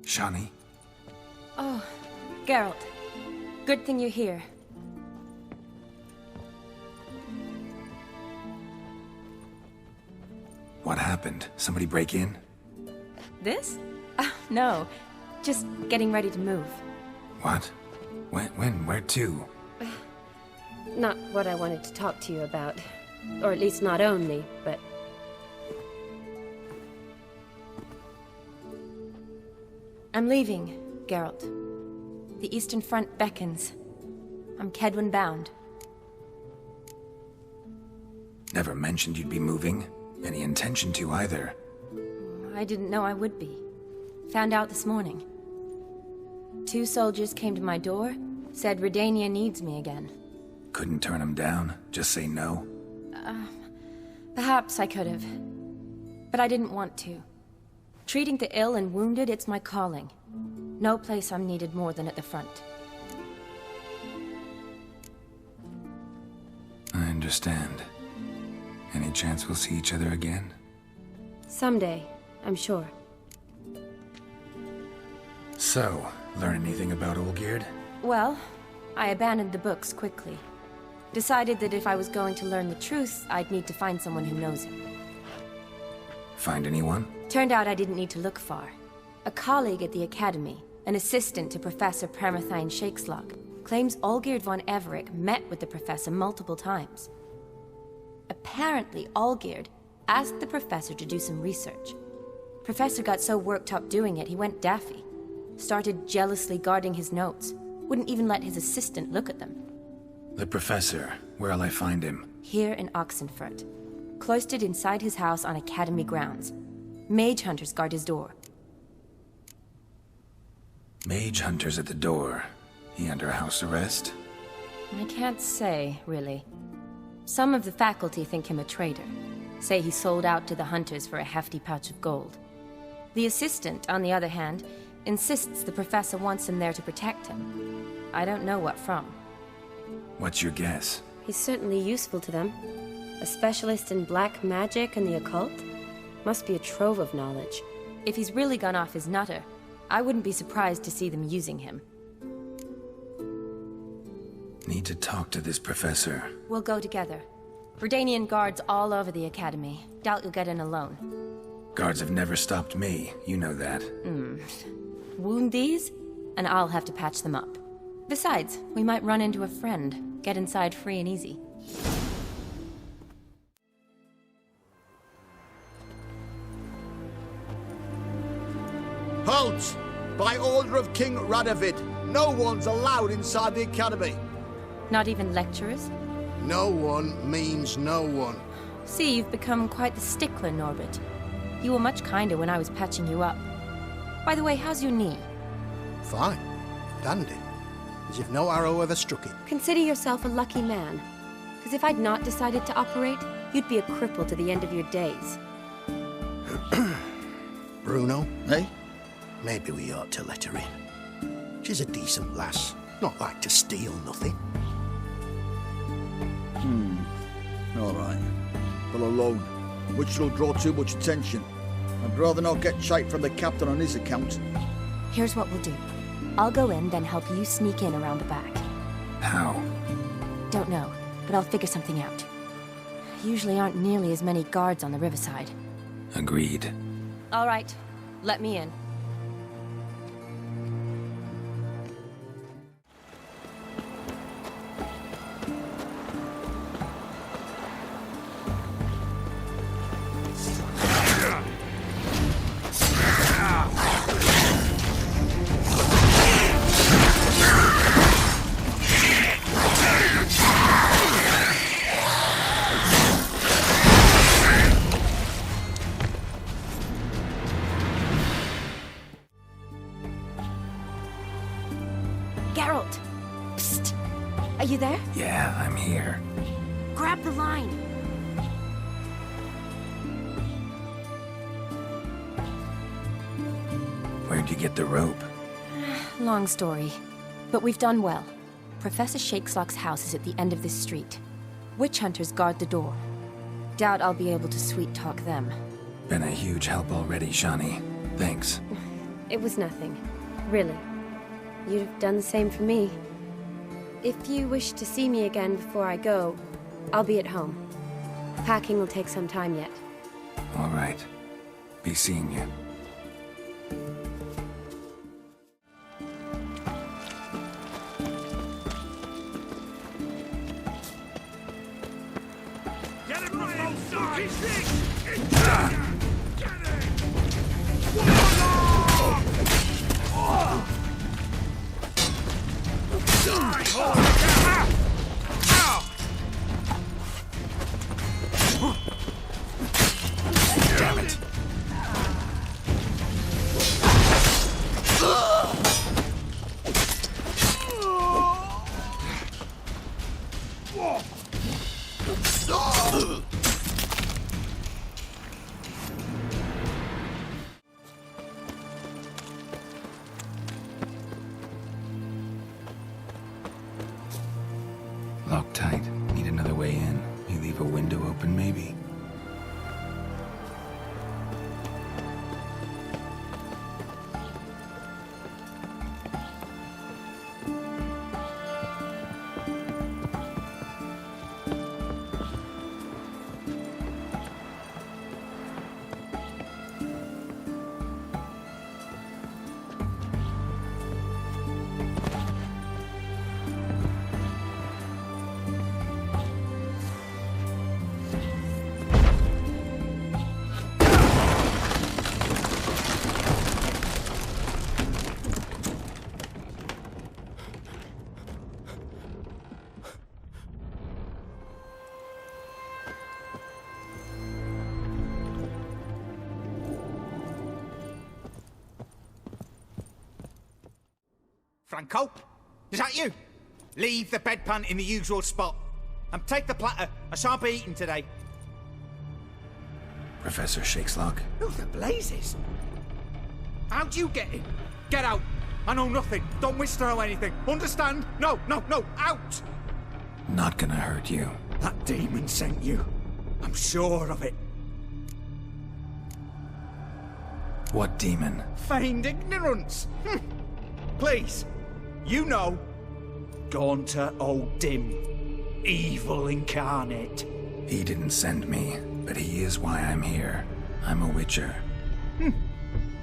Shani? Oh, Geralt. Good thing you're here. What happened? Somebody break in? This? No. Just getting ready to move. What? When? Where to? Not what I wanted to talk to you about. Or at least not only, but... I'm leaving, Geralt. The Eastern Front beckons. I'm Kedwin bound. Never mentioned you'd be moving. Any intention to either. I didn't know I would be. Found out this morning. 2 soldiers came to my door, said Redania needs me again. Couldn't turn him down? Just say no? Perhaps I could have. But I didn't want to. Treating the ill and wounded, it's my calling. No place I'm needed more than at the front. I understand. Any chance we'll see each other again? someday, I'm sure. So, learn anything about Olgierd? Well, I abandoned the books quickly. Decided that if I was going to learn the truth, I'd need to find someone who knows him. Find anyone? Turned out I didn't need to look far. A colleague at the Academy, an assistant to Professor Permathine Shakeslock, claims Olgierd von Everec met with the professor multiple times. Apparently, Olgierd asked the professor to do some research. Professor got so worked up doing it, he went daffy. Started jealously guarding his notes. Wouldn't even let his assistant look at them. The professor. Where'll I find him? Here in Oxenfurt. Cloistered inside his house on Academy grounds. Mage hunters guard his door. Mage hunters at the door. He under house arrest? I can't say, really. Some of the faculty think him a traitor. Say he sold out to the hunters for a hefty pouch of gold. The assistant, on the other hand, insists the professor wants him there to protect him. I don't know what from. What's your guess? He's certainly useful to them. A specialist in black magic and the occult? Must be a trove of knowledge. If he's really gone off his nutter, I wouldn't be surprised to see them using him. Need to talk to this professor. We'll go together. Redanian guards all over the Academy. Doubt you'll get in alone. Guards have never stopped me, you know that. Wound these, and I'll have to patch them up. Besides, we might run into a friend. Get inside free and easy. Halt! By order of King Radovid, no one's allowed inside the Academy. Not even lecturers? No one means no one. See, you've become quite the stickler, Norbert. You were much kinder when I was patching you up. By the way, how's your knee? Fine. Dandy. As if no arrow ever struck it. Consider yourself a lucky man. Because if I'd not decided to operate, you'd be a cripple to the end of your days. Bruno, eh? Maybe we ought to let her in. She's a decent lass. Not like to steal nothing. All right. But alone, which will draw too much attention. I'd rather not get shite from the captain on his account. Here's what we'll do. I'll go in, then help you sneak in around the back. How? Don't know, but I'll figure something out. Usually aren't nearly as many guards on the riverside. Agreed. All right, let me in. Geralt! Psst! Are you there? Yeah, I'm here. Grab the line! Where'd you get the rope? Long story. But we've done well. Professor Shakeslock's house is at the end of this street. Witch hunters guard the door. Doubt I'll be able to sweet-talk them. Been a huge help already, Shani. Thanks. It was nothing. Really. You'd have done the same for me. If you wish to see me again before I go, I'll be at home. Packing will take some time yet. All right. Be seeing you. Get him right outside! Get him! Damn it. Locked tight. Need another way in. You leave a window open, maybe? Franco? Is that you? Leave the bedpan in the usual spot. And take the platter. I shan't be eating today. Professor Shakeslock? Who the blazes? How'd you get in? Get out. I know nothing. Don't wish to know anything. Understand? No, out! Not gonna hurt you. That demon sent you. I'm sure of it. What demon? Feigned ignorance. Please. You know. Gaunter O'Dim. Evil incarnate. He didn't send me, but he is why I'm here. I'm a witcher.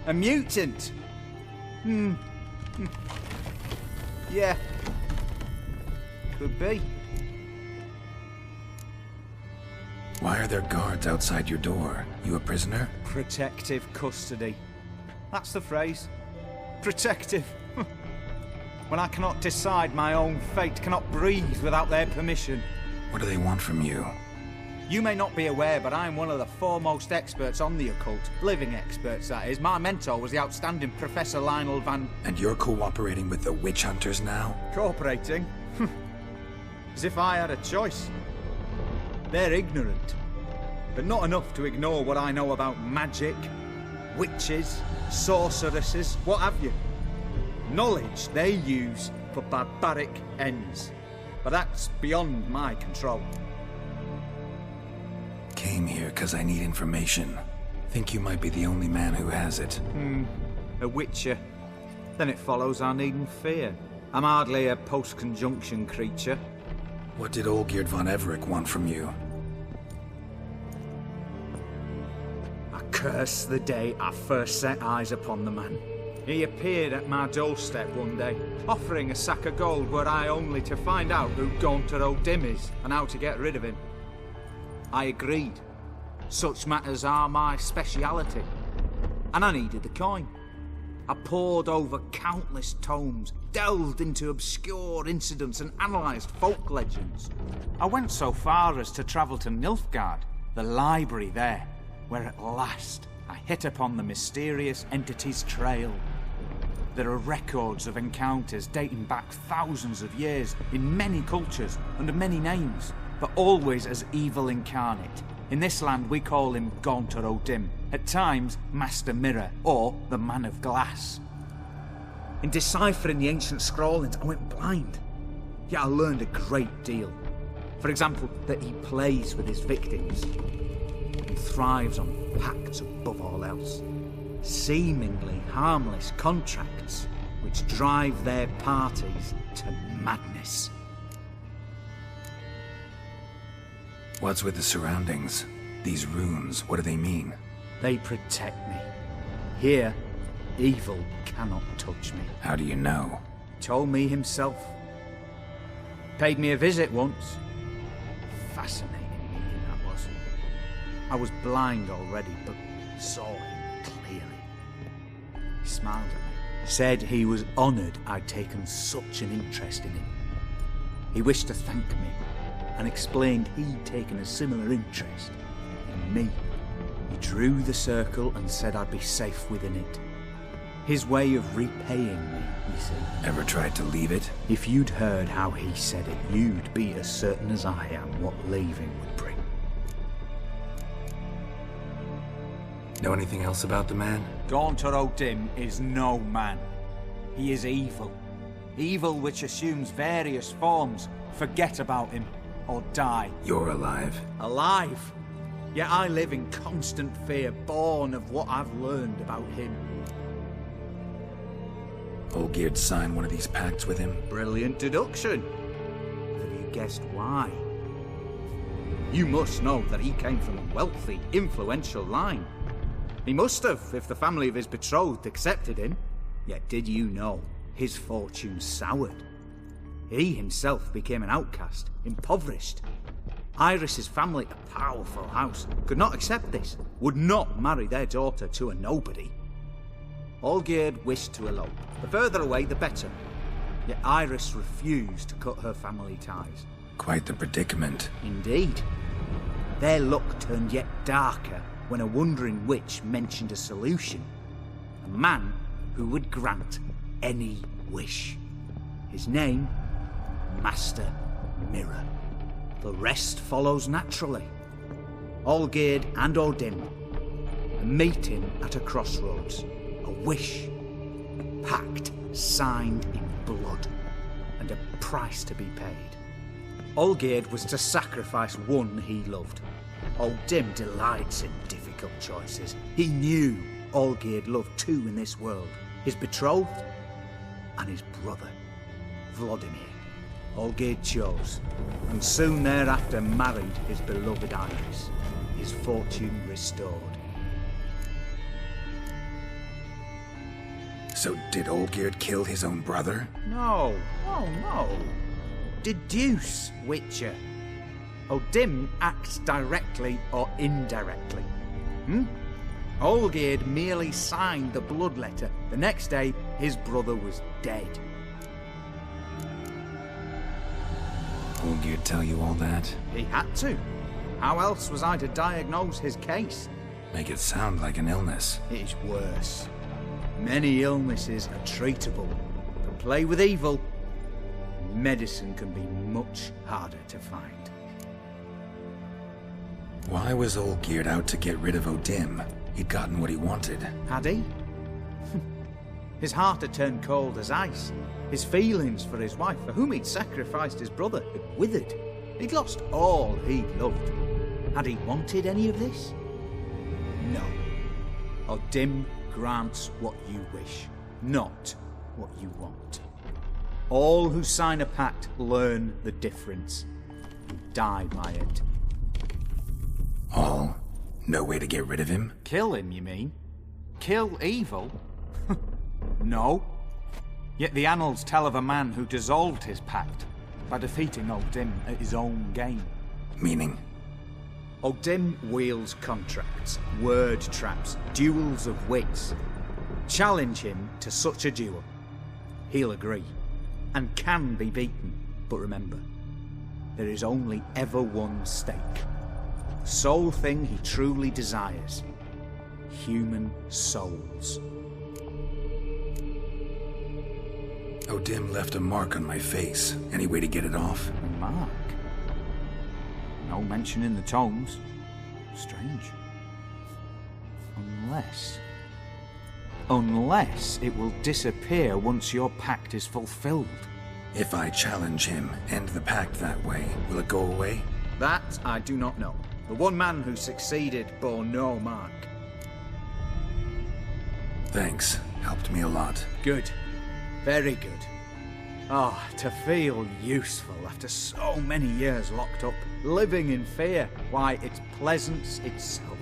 A mutant. Yeah. Could be. Why are there guards outside your door? You a prisoner? Protective custody. That's the phrase. Protective. When I cannot decide my own fate, cannot breathe without their permission. What do they want from you? You may not be aware, but I'm one of the foremost experts on the occult. Living experts, that is. My mentor was the outstanding Professor Lionel Van... And you're cooperating with the witch hunters now? Cooperating? As if I had a choice. They're ignorant, but not enough to ignore what I know about magic, witches, sorceresses, what have you. Knowledge they use for barbaric ends, but that's beyond my control. Came here because I need information. Think you might be the only man who has it. A witcher. Then it follows I needn't fear. I'm hardly a post-conjunction creature. What did Olgierd von Everec want from you? I curse the day I first set eyes upon the man. He appeared at my doorstep one day, offering a sack of gold were I only to find out who Gaunter O'Dim is and how to get rid of him. I agreed. Such matters are my speciality. And I needed the coin. I pored over countless tomes, delved into obscure incidents and analysed folk legends. I went so far as to travel to Nilfgaard, the library there, where at last I hit upon the mysterious entity's trail. There are records of encounters dating back thousands of years in many cultures under many names, but always as evil incarnate. In this land we call him Gaunter O'Dim, at times Master Mirror or the Man of Glass. In deciphering the ancient scrawlings I went blind, yet I learned a great deal. For example, that he plays with his victims and thrives on pacts above all else. seemingly harmless contracts which drive their parties to madness. What's with the surroundings? These runes, what do they mean? They protect me. Here, evil cannot touch me. How do you know? Told me himself. Paid me a visit once. Fascinating meeting that was. I was blind already, but saw him clearly. He smiled at me. Said he was honoured I'd taken such an interest in him. He wished to thank me, and explained he'd taken a similar interest in me. He drew the circle and said I'd be safe within it. His way of repaying me, he said. Ever tried to leave it? If you'd heard how he said it, you'd be as certain as I am what leaving would bring. Know anything else about the man? Gaunter O'Dim is no man. He is evil. Evil which assumes various forms. Forget about him, or die. You're alive. Alive? Yet I live in constant fear, born of what I've learned about him. Olgierd signed one of these pacts with him? Brilliant deduction. Have you guessed why? You must know that he came from a wealthy, influential line. He must have, if the family of his betrothed accepted him. Yet did you know his fortune soured? He himself became an outcast, impoverished. Iris's family, a powerful house, could not accept this, would not marry their daughter to a nobody. Olgierd wished to elope. The further away, the better. Yet Iris refused to cut her family ties. Quite the predicament. Indeed. Their luck turned yet darker when a wandering witch mentioned a solution. A man who would grant any wish. His name, Master Mirror. The rest follows naturally. Olgierd and O'Dim, a meeting at a crossroads, a wish, pact signed in blood, and a price to be paid. Olgierd was to sacrifice one he loved. O'Dim delights in difficult choices. He knew Olgierd loved two in this world, his betrothed and his brother, Vladimir. Olgierd chose, and soon thereafter married his beloved Iris, his fortune restored. So did Olgierd kill his own brother? No, oh no. Deduce, Witcher. O'Dim acts directly or indirectly. Olgierd merely signed the blood letter. The next day, his brother was dead. Olgierd tell you all that? He had to. How else was I to diagnose his case? Make it sound like an illness. It is worse. Many illnesses are treatable, but play with evil, medicine can be much harder to find. Why was Olgierd out to get rid of O'Dim? He'd gotten what he wanted. Had he? His heart had turned cold as ice. His feelings for his wife, for whom he'd sacrificed his brother, had withered. He'd lost all he'd loved. Had he wanted any of this? No. O'Dim grants what you wish, not what you want. All who sign a pact learn the difference and die by it. All? No way to get rid of him? Kill him, you mean? Kill evil? No. Yet the annals tell of a man who dissolved his pact by defeating O'Dim at his own game. Meaning? O'Dim wields contracts, word traps, duels of wits. Challenge him to such a duel. He'll agree, and can be beaten. But remember, there is only ever one stake. The sole thing he truly desires. Human souls. O'Dim left a mark on my face. Any way to get it off? A mark? No mention in the tomes. Strange. Unless it will disappear once your pact is fulfilled. If I challenge him, end the pact that way, will it go away? That I do not know. The one man who succeeded bore no mark. Thanks. Helped me a lot. Good. Very good. Oh, to feel useful after so many years locked up, living in fear. Why, it's pleasance itself.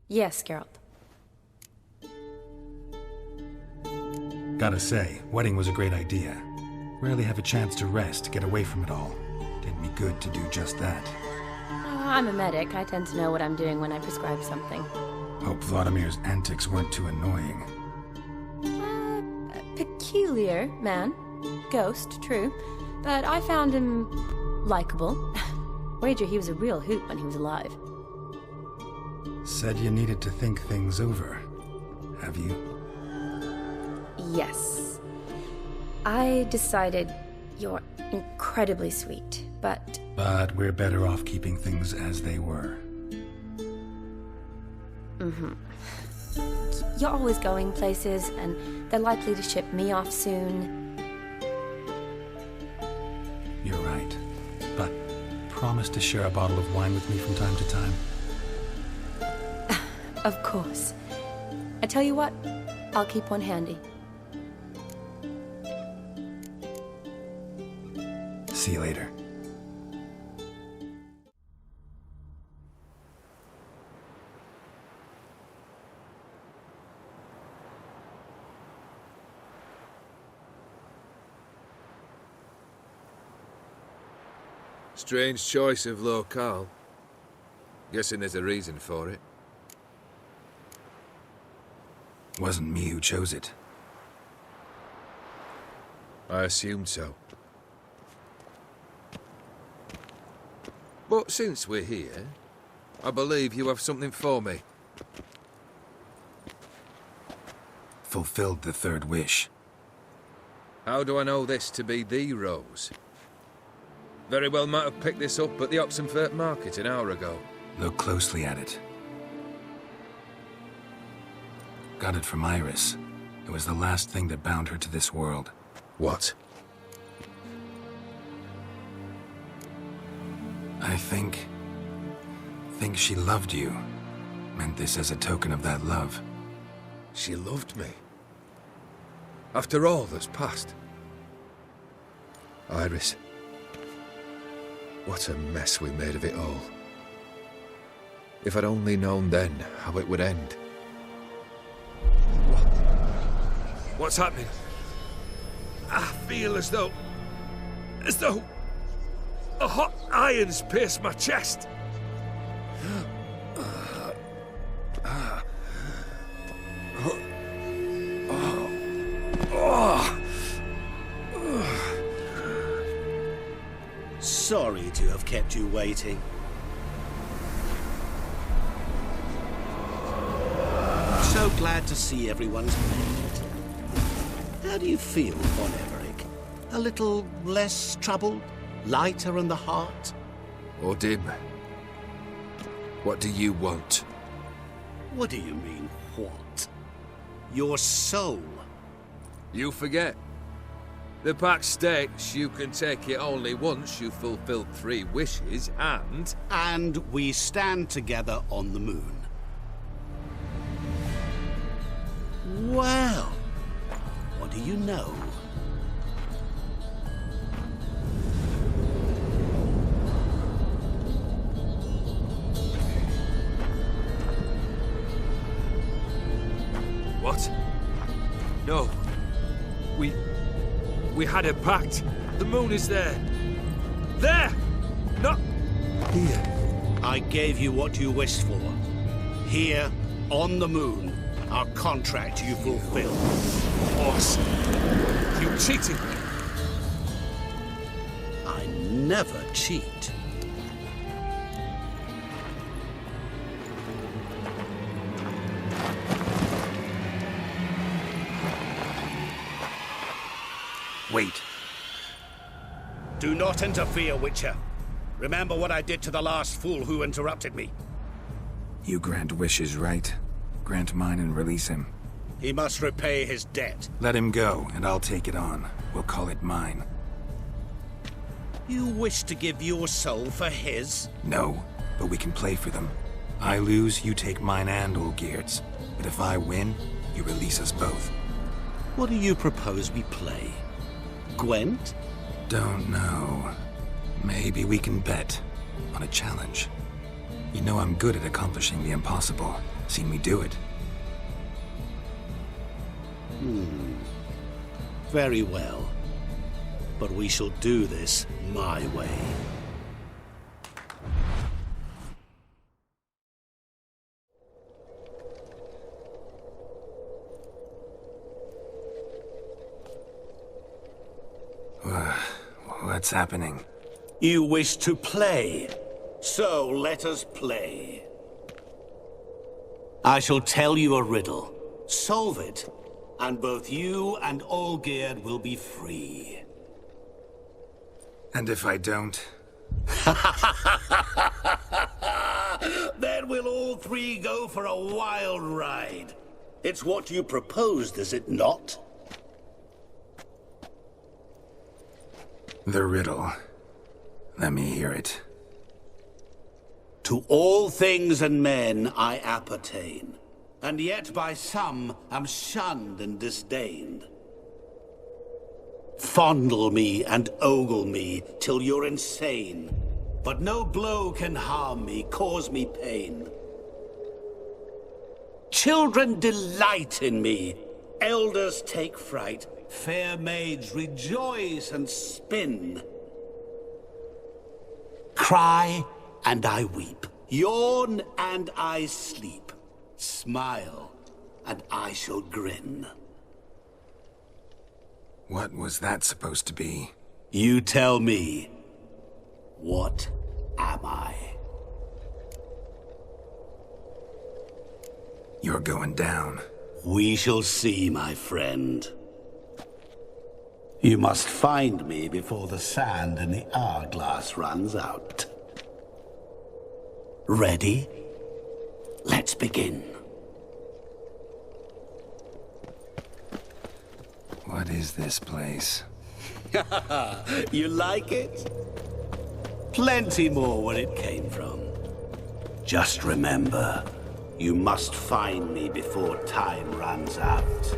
Yes, Geralt. Gotta say, wedding was a great idea. Rarely have a chance to rest, get away from it all. Did me good to do just that. I'm a medic. I tend to know what I'm doing when I prescribe something. Hope Vladimir's antics weren't too annoying. Peculiar man. Ghost, true. But I found him likable. Wager he was a real hoot when he was alive. Said you needed to think things over. Have you? Yes. I decided you're incredibly sweet, but... But we're better off keeping things as they were. Mm-hmm. You're always going places, and they're likely to ship me off soon. You're right. But promise to share a bottle of wine with me from time to time. Of course. I tell you what, I'll keep one handy. See you later. Strange choice of locale. Guessing there's a reason for it. Wasn't me who chose it. I assumed so. But since we're here, I believe you have something for me. Fulfilled the third wish. How do I know this to be the rose? Very well might have picked this up at the Oxenfurt market an hour ago. Look closely at it. Got it from Iris. It was the last thing that bound her to this world. What? I think she loved you. Meant this as a token of that love. She loved me. After all that's passed. Iris. What a mess we made of it all. If I'd only known then how it would end. What's happening? I feel as though a hot iron's pierced my chest. Sorry to have kept you waiting. So glad to see everyone's made. How do you feel, Von Everett? A little less troubled? Lighter in the heart? Or dim? What do you want? What do you mean, what? Your soul. You forget. The pact states you can take it only once you've fulfilled 3 wishes, and... And we stand together on the moon. Well, what do you know? What? No. We had a pact. The moon is there. There! Not here. I gave you what you wished for. Here, on the moon, our contract you fulfilled. Boss, you cheated me. I never cheat. Wait. Do not interfere, Witcher. Remember what I did to the last fool who interrupted me. You grant wishes, right? Grant mine and release him. He must repay his debt. Let him go, and I'll take it on. We'll call it mine. You wish to give your soul for his? No, but we can play for them. I lose, you take mine and Olgierd's. But if I win, you release us both. What do you propose we play? Gwent? Don't know. Maybe we can bet on a challenge. You know I'm good at accomplishing the impossible. Seen me do it. Very well. But we shall do this my way. What's happening? You wish to play, so let us play. I shall tell you a riddle. Solve it, and both you and Olgierd will be free. And if I don't? Then we'll all three go for a wild ride. It's what you proposed, is it not? The riddle. Let me hear it. To all things and men I appertain, and yet by some am shunned and disdained. Fondle me and ogle me till you're insane, but no blow can harm me, cause me pain. Children delight in me, elders take fright, fair maids rejoice and spin. Cry and I weep, yawn and I sleep, smile and I shall grin. What was that supposed to be? You tell me, what am I? You're going down. We shall see, my friend. You must find me before the sand in the hourglass runs out. Ready? Let's begin. What is this place? You like it? Plenty more where it came from. Just remember, you must find me before time runs out.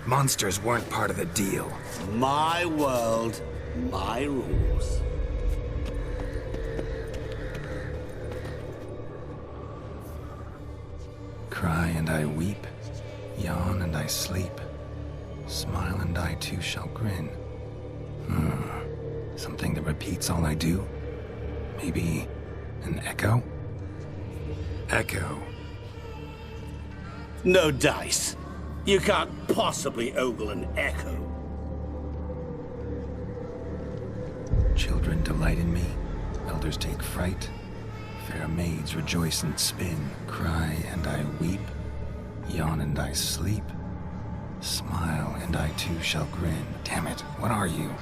Monsters weren't part of the deal. My world, my rules. Cry and I weep, yawn and I sleep, smile and I too shall grin. Something that repeats all I do? Maybe an echo? Echo. No dice. You can't possibly ogle an echo. Children delight in me, elders take fright, fair maids rejoice and spin, cry and I weep, yawn and I sleep, smile and I too shall grin. Damn it, what are you?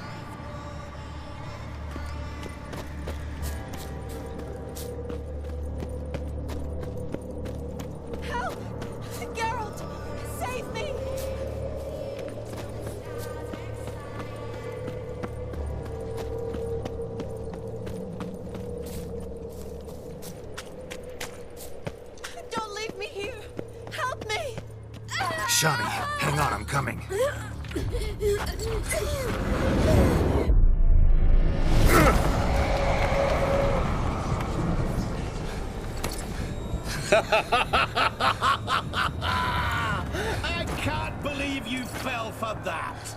Shani, hang on, I'm coming. I can't believe you fell for that.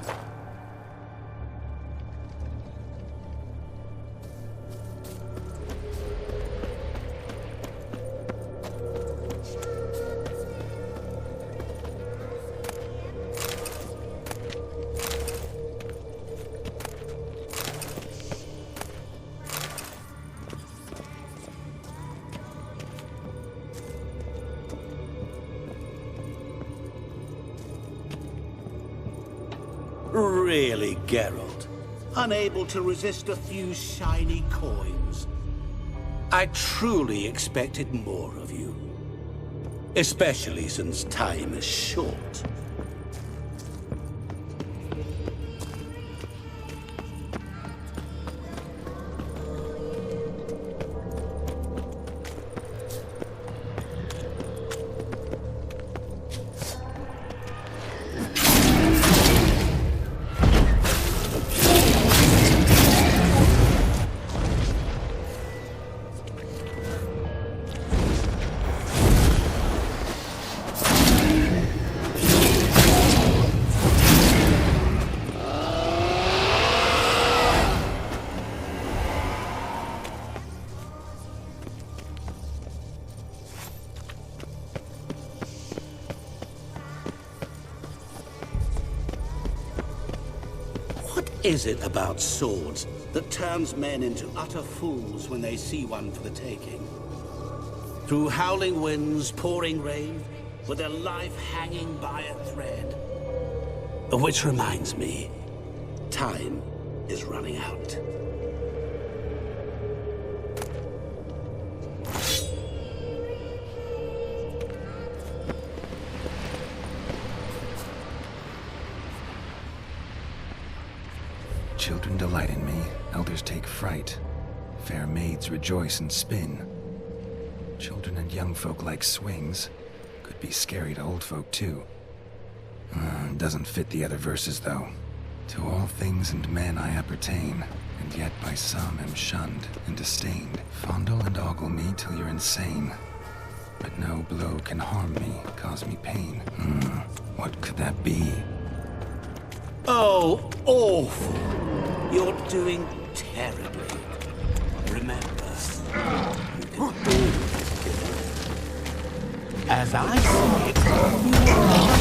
Really, Geralt? Unable to resist a few shiny coins? I truly expected more of you. Especially since time is short. What is it about swords that turns men into utter fools when they see one for the taking? Through howling winds, pouring rain, with their life hanging by a thread. Which reminds me, time is running out. Children delight in me, elders take fright. Fair maids rejoice and spin. Children and young folk like swings. Could be scary to old folk too. Doesn't fit the other verses though. To all things and men I appertain, and yet by some am shunned and disdained. Fondle and ogle me till you're insane. But no blow can harm me, cause me pain. What could that be? Oh, awful. You're doing terribly. Remember, you can always kill. As I see it, you are...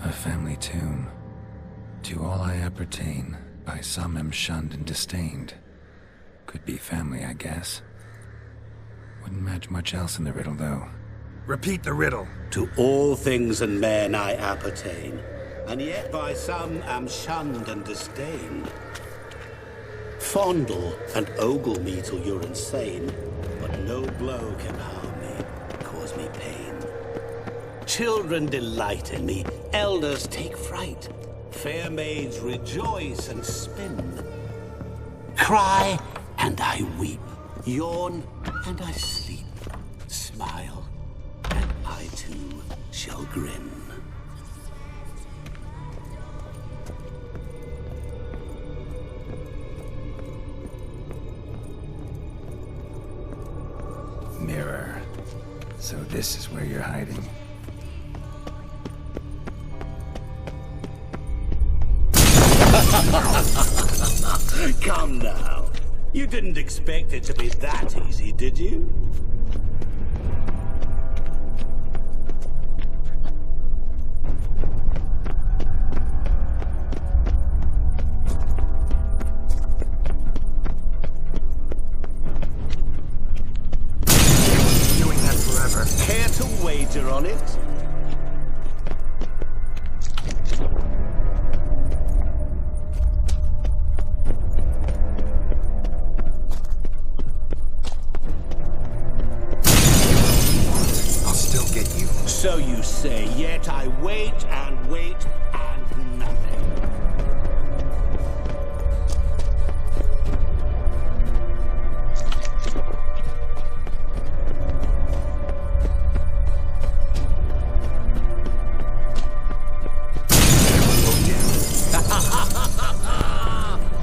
A family tune. To all I appertain, by some am shunned and disdained. Could be family, I guess. Wouldn't match much else in the riddle, though. Repeat the riddle. To all things and men I appertain, and yet by some am shunned and disdained. Fondle and ogle me till you're insane, but no blow can harm me, cause me pain. Children delight in me, elders take fright. Fair maids rejoice and spin. Cry and I weep, yawn and I sleep. Smile and I too shall grin. Mirror. So this is where you're hiding. Come now. You didn't expect it to be that easy, did you? Doing that forever. Care to wager on it? So you say, yet I wait and wait and nothing.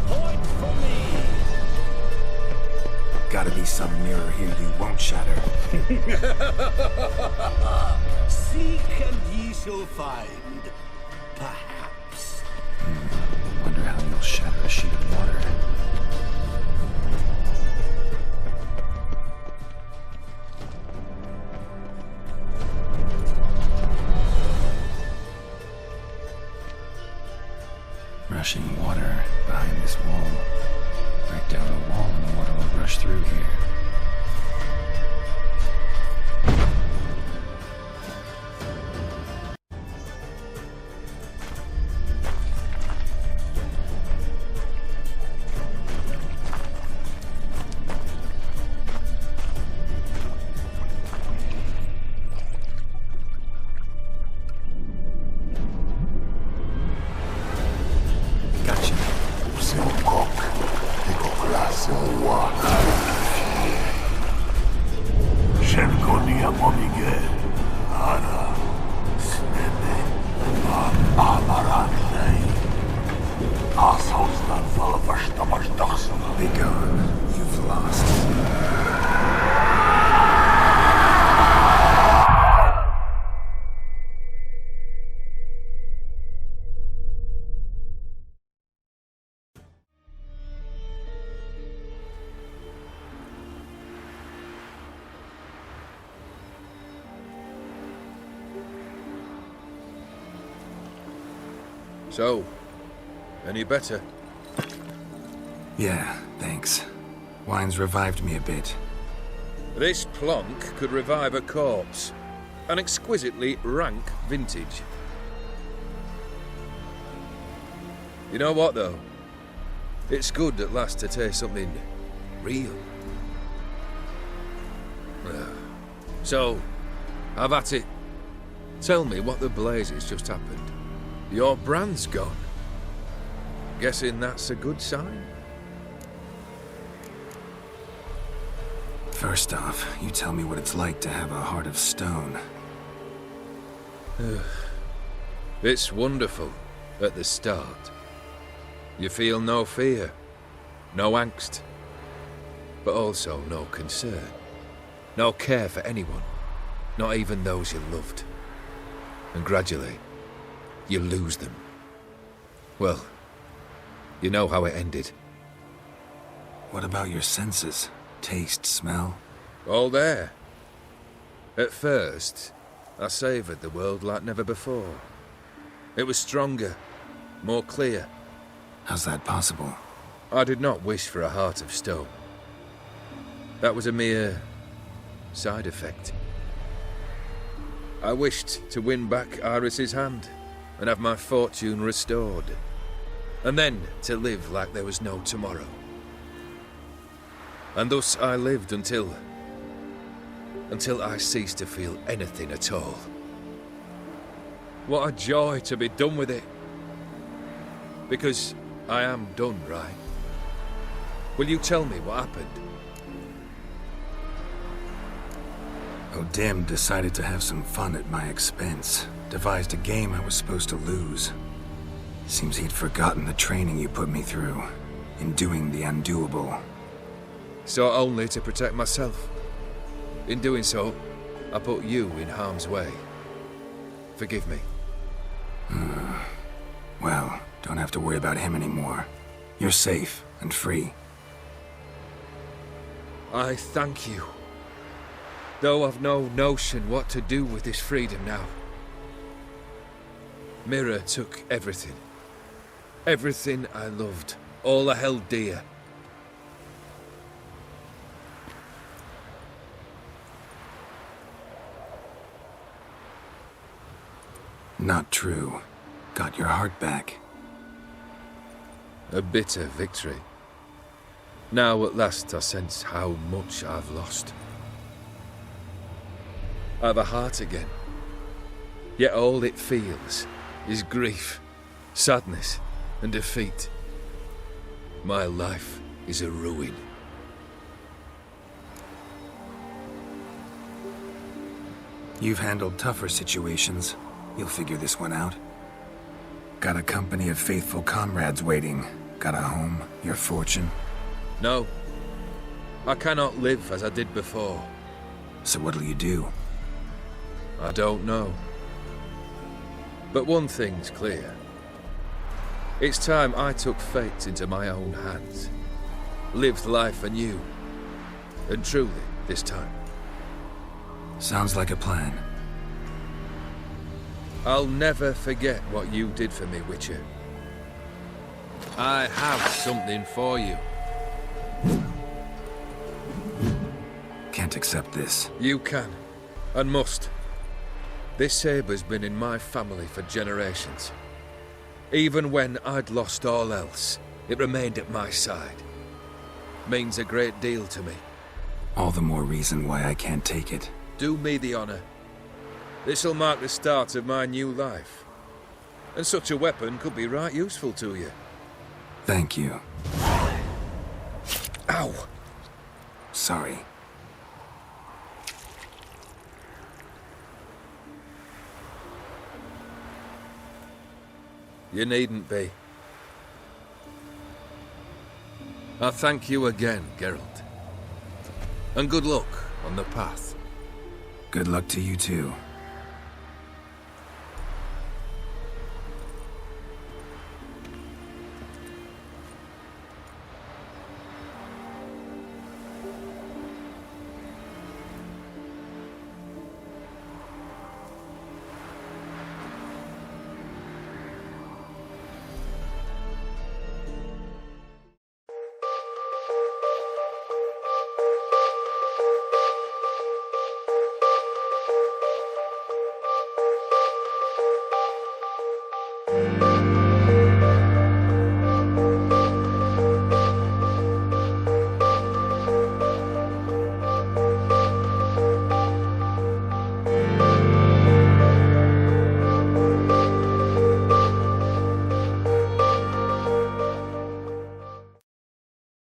Point for me! Gotta be some mirror here you won't shatter. Seek and ye shall find, perhaps. Wonder how you'll shatter a sheet of water. rushing water behind this wall. Break down the wall and the water will rush through here. Be gone. You've lost. So, any better? Yeah, thanks. Wine's revived me a bit. This plonk could revive a corpse. An exquisitely rank vintage. You know what, though? It's good at last to taste something real. So, have at it. Tell me what the blazes just happened. Your brand's gone. Guessing that's a good sign? First off, you tell me what it's like to have a heart of stone. It's wonderful at the start. You feel no fear, no angst, but also no concern. No care for anyone, not even those you loved. And gradually, you lose them. Well, you know how it ended. What about your senses? Taste, smell? All there. At first, I savoured the world like never before. It was stronger, more clear. How's that possible? I did not wish for a heart of stone. That was a mere side effect. I wished to win back Iris's hand and have my fortune restored. And then to live like there was no tomorrow. And thus I lived until I ceased to feel anything at all. What a joy to be done with it. Because I am done, right? Will you tell me what happened? O'Dim decided to have some fun at my expense. Devised a game I was supposed to lose. Seems he'd forgotten the training you put me through in doing the undoable. So only to protect myself. In doing so, I put you in harm's way. Forgive me. Well, don't have to worry about him anymore. You're safe and free. I thank you. Though I've no notion what to do with this freedom now. Mirror took everything. Everything I loved. All I held dear. Not true. Got your heart back. A bitter victory. Now at last I sense how much I've lost. I've a heart again. Yet all it feels is grief, sadness, and defeat. My life is a ruin. You've handled tougher situations. You'll figure this one out. Got a company of faithful comrades waiting. Got a home, your fortune. No. I cannot live as I did before. So what'll you do? I don't know. But one thing's clear. It's time I took fate into my own hands. Lived life anew. And truly, this time. Sounds like a plan. I'll never forget what you did for me, Witcher. I have something for you. Can't accept this. You can, and must. This sabre's been in my family for generations. Even when I'd lost all else, it remained at my side. Means a great deal to me. All the more reason why I can't take it. Do me the honor. This'll mark the start of my new life. And such a weapon could be right useful to you. Thank you. Ow! Sorry. You needn't be. I thank you again, Geralt. And good luck on the path. Good luck to you too.